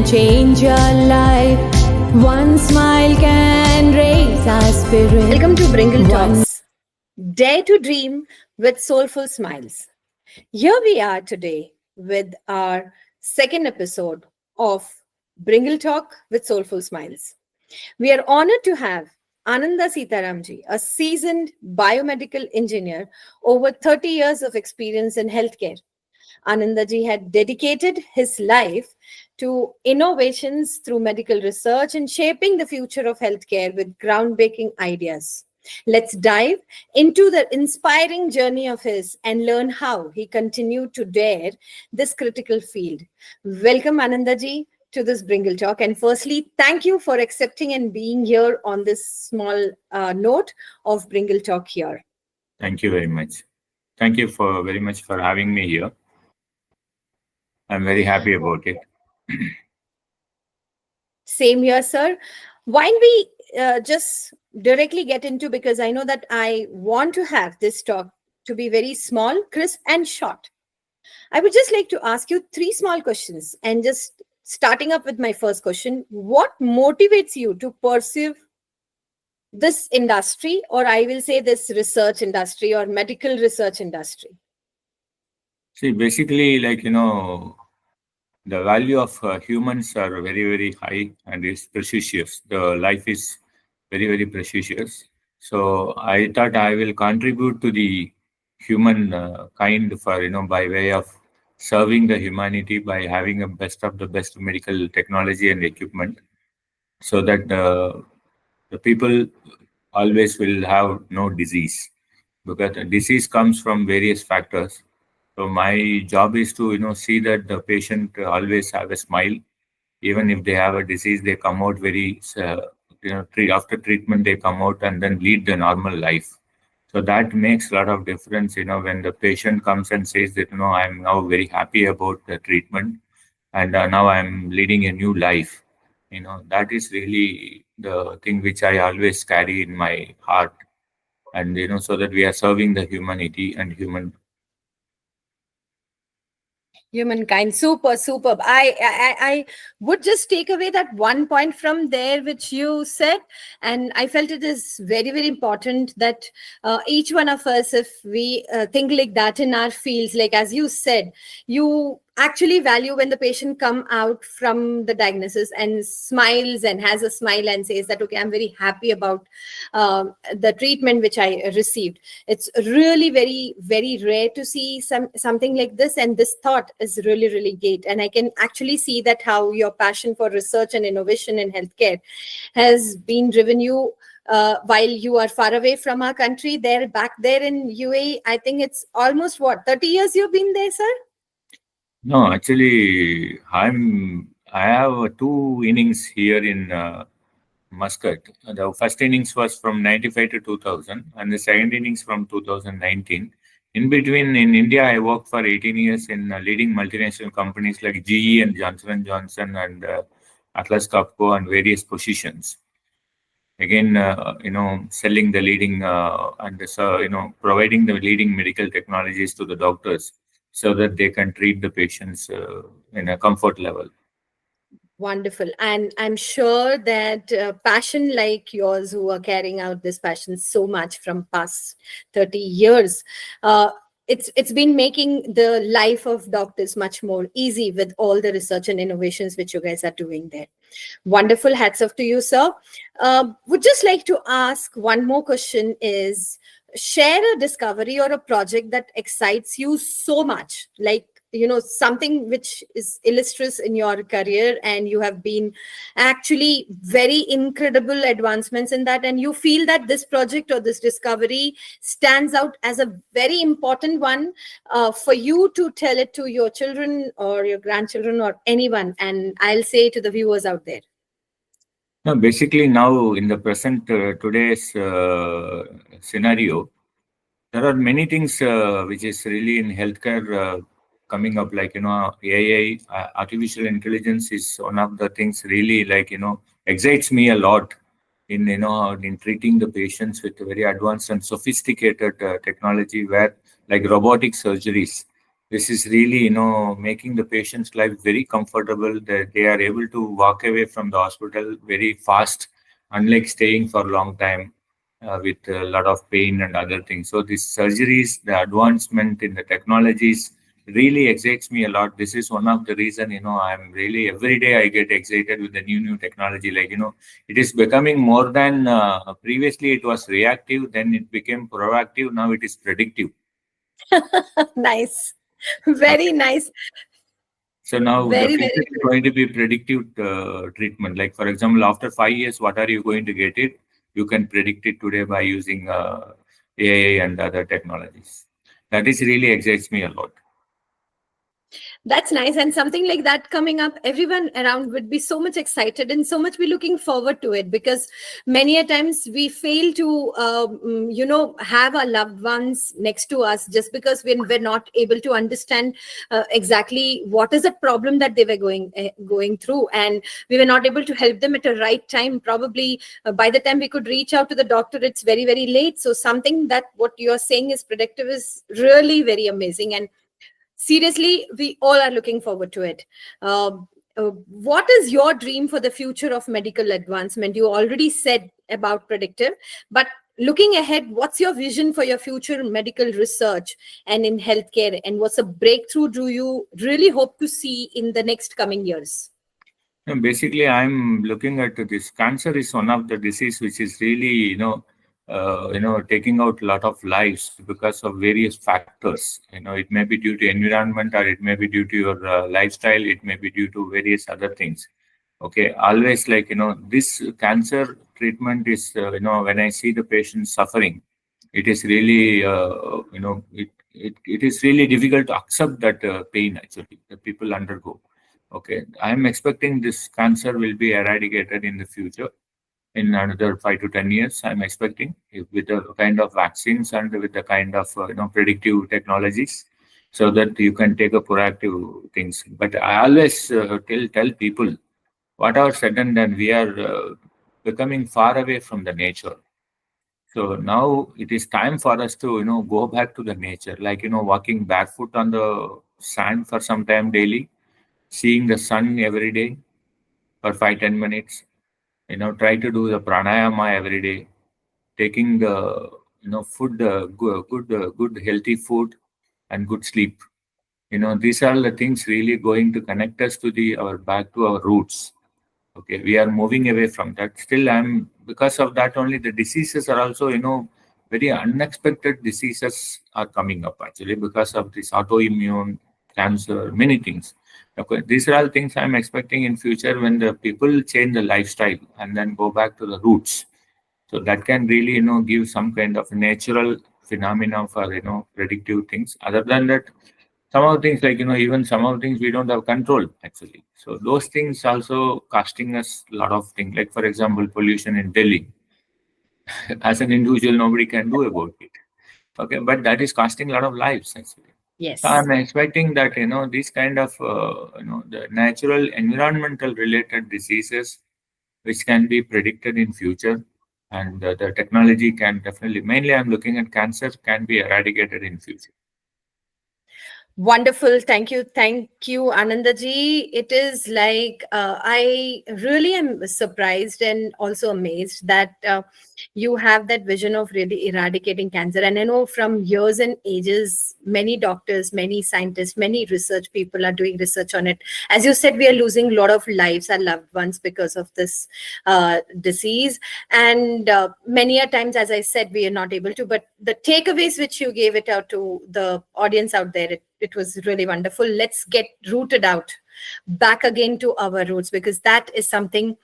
change your life. One smile can raise our spirit. Welcome to Bringle Talks. Dare to dream with Soulful Smiles. Here we are today with our second episode of Bringle Talk with Soulful Smiles. We are honored to have Ananda Sitaraman, a seasoned biomedical engineer, over 30 years of experience in healthcare. Anandaji had dedicated his life to innovations through medical research and shaping the future of healthcare with groundbreaking ideas. Let's dive into the inspiring journey of his and learn how he continued to dare this critical field. Welcome, Anandaji, to this Bringle Talk. And firstly, thank you for accepting and being here on this small note of Bringle Talk here. Thank you very much. Thank you very much for having me here. I'm very happy about it. Same here, sir. Why don't we just directly get into, because I know that I want to have this talk to be very small, crisp, and short. I would just like to ask you 3 small questions, and just starting up with my first question: what motivates you to pursue this industry, or I will say this research industry or medical research industry? See, basically, the value of humans are very, very high and is precious. The life is very, very precious. So I thought I will contribute to the human kind for, by way of serving the humanity by having a best of the best medical technology and equipment, so that the people always will have no disease, because the disease comes from various factors. So my job is to, see that the patient always have a smile. Even if they have a disease, they come out very, after treatment, they come out and then lead the normal life. So that makes a lot of difference, when the patient comes and says that, I'm now very happy about the treatment and now I'm leading a new life. That is really the thing which I always carry in my heart. And, so that we are serving the humanity and Humankind. Superb. I would just take away that one point from there which you said, and I felt it is very, very important that each one of us, if we think like that in our fields, like as you said, you actually value when the patient come out from the diagnosis and smiles and has a smile and says that, okay, I'm very happy about the treatment which I received. It's really very, very rare to see something like this, and this thought is really, really great. And I can actually see that how your passion for research and innovation in healthcare has been driven you while you are far away from our country. Back there in UAE, I think it's almost 30 years you've been there, sir? No, actually, I have 2 innings here in Muscat. The first innings was from 95 to 2000, and the second innings from 2019. In between, in India, I worked for 18 years in leading multinational companies like GE and Johnson & Johnson and Atlas Copco and various positions. Again, selling the leading providing the leading medical technologies to the doctors, so that they can treat the patients in a comfort level. Wonderful. And I'm sure that passion like yours, who are carrying out this passion so much from past 30 years, it's been making the life of doctors much more easy with all the research and innovations which you guys are doing there. Wonderful. Hats off to you, sir. Would just like to ask one more question is, share a discovery or a project that excites you so much, like, something which is illustrious in your career, and you have been actually very incredible advancements in that, and you feel that this project or this discovery stands out as a very important one for you to tell it to your children or your grandchildren or anyone, and I'll say to the viewers out there. No, basically now in the present today's scenario, there are many things which is really in healthcare coming up, like, AI, artificial intelligence is one of the things really, excites me a lot in treating the patients with very advanced and sophisticated technology, where like robotic surgeries, This is really, making the patient's life very comfortable, that they are able to walk away from the hospital very fast, unlike staying for a long time with a lot of pain and other things. So these surgeries, the advancement in the technologies really excites me a lot. This is one of the reason, I'm really, every day I get excited with the new technology. Like, it is becoming more than previously it was reactive, then it became proactive, now it is predictive. Nice. Very nice. So now the Very, future very is good. going to be predictive treatment. Like for example, after 5 years, what are you going to get it? You can predict it today by using AI and other technologies. That is really excites me a lot. That's nice. And something like that coming up, everyone around would be so much excited and so much be looking forward to it, because many a times we fail to, have our loved ones next to us just because we're not able to understand exactly what is the problem that they were going through. And we were not able to help them at a right time. Probably by the time we could reach out to the doctor, it's very, very late. So something that what you're saying is predictive is really very amazing. And seriously, we all are looking forward to it. What is your dream for the future of medical advancement? You already said about predictive, but looking ahead, what's your vision for your future medical research and in healthcare? And what's a breakthrough do you really hope to see in the next coming years? Basically, I'm looking at this. Cancer is one of the disease which is really, taking out a lot of lives because of various factors. It may be due to environment, or it may be due to your lifestyle. It may be due to various other things. Okay, always like, this cancer treatment is, when I see the patient suffering, it is really, it is really difficult to accept that pain actually that people undergo. Okay, I'm expecting this cancer will be eradicated in the future in another 5 to 10 years. I'm expecting with the kind of vaccines and with the kind of predictive technologies, so that you can take a proactive things. But I always tell people, whatever said and done, we are becoming far away from the nature. So now it is time for us to go back to the nature, like walking barefoot on the sand for some time daily, seeing the sun every day for 5 to 10 minutes. Try to do the pranayama every day, taking the food, good healthy food, and good sleep. These are the things really going to connect us to the our back to our roots. Okay, we are moving away from that. Still, I'm because of that only the diseases are also very unexpected diseases are coming up actually because of this autoimmune cancer, many things. Okay, these are all things I'm expecting in future when the people change the lifestyle and then go back to the roots. So that can really give some kind of natural phenomena for predictive things. Other than that, some of the things like even some of the things we don't have control actually, so those things also costing us a lot of things, like for example pollution in Delhi. As an individual nobody can do about it. Okay, but that is costing a lot of lives actually. So Yes. I'm expecting that these kind of the natural environmental related diseases which can be predicted in future, and the technology can definitely, mainly I'm looking at cancer, can be eradicated in future. Wonderful. Thank you. Thank you, Anandaji. It is like I really am surprised and also amazed that you have that vision of really eradicating cancer. And I know from years and ages, many doctors, many scientists, many research people are doing research on it. As you said, we are losing a lot of lives, our loved ones, because of this disease. And many a times, as I said, we are not able to. But the takeaways which you gave it out to the audience out there, it was really wonderful. Let's get rooted out back again to our roots, because that is something,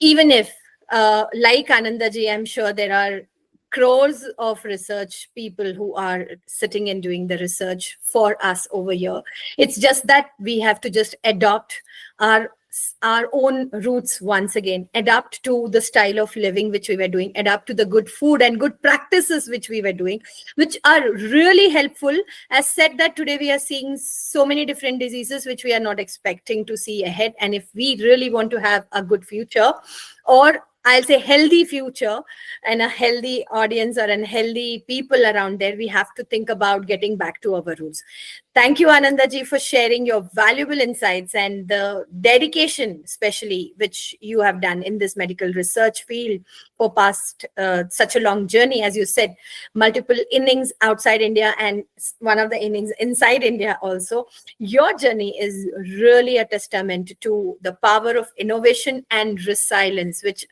even if like Anandaji, I'm sure there are crores of research people who are sitting and doing the research for us over here. It's just that we have to just adopt our our own roots once again, adapt to the style of living which we were doing, adapt to the good food and good practices which we were doing, which are really helpful. As said that today we are seeing so many different diseases which we are not expecting to see ahead, and if we really want to have a good future, or I'll say healthy future, and a healthy audience or unhealthy people around there, we have to think about getting back to our roots. Thank you, Anandaji, for sharing your valuable insights and the dedication, especially which you have done in this medical research field for past such a long journey. As you said, multiple innings outside India and one of the innings inside India also. Your journey is really a testament to the power of innovation and resilience, which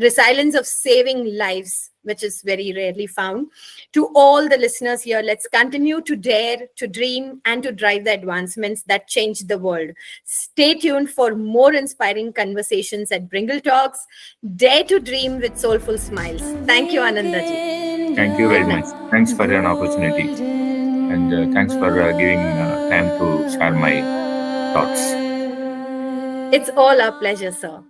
resilience of saving lives, which is very rarely found. To all the listeners here, let's continue to dare, to dream, and to drive the advancements that change the world. Stay tuned for more inspiring conversations at Bringle Talks. Dare to dream with Soulful Smiles. Thank you, Anandaji. Thank you very much. Thanks for an opportunity, and thanks for giving time to share my thoughts. It's all our pleasure, sir.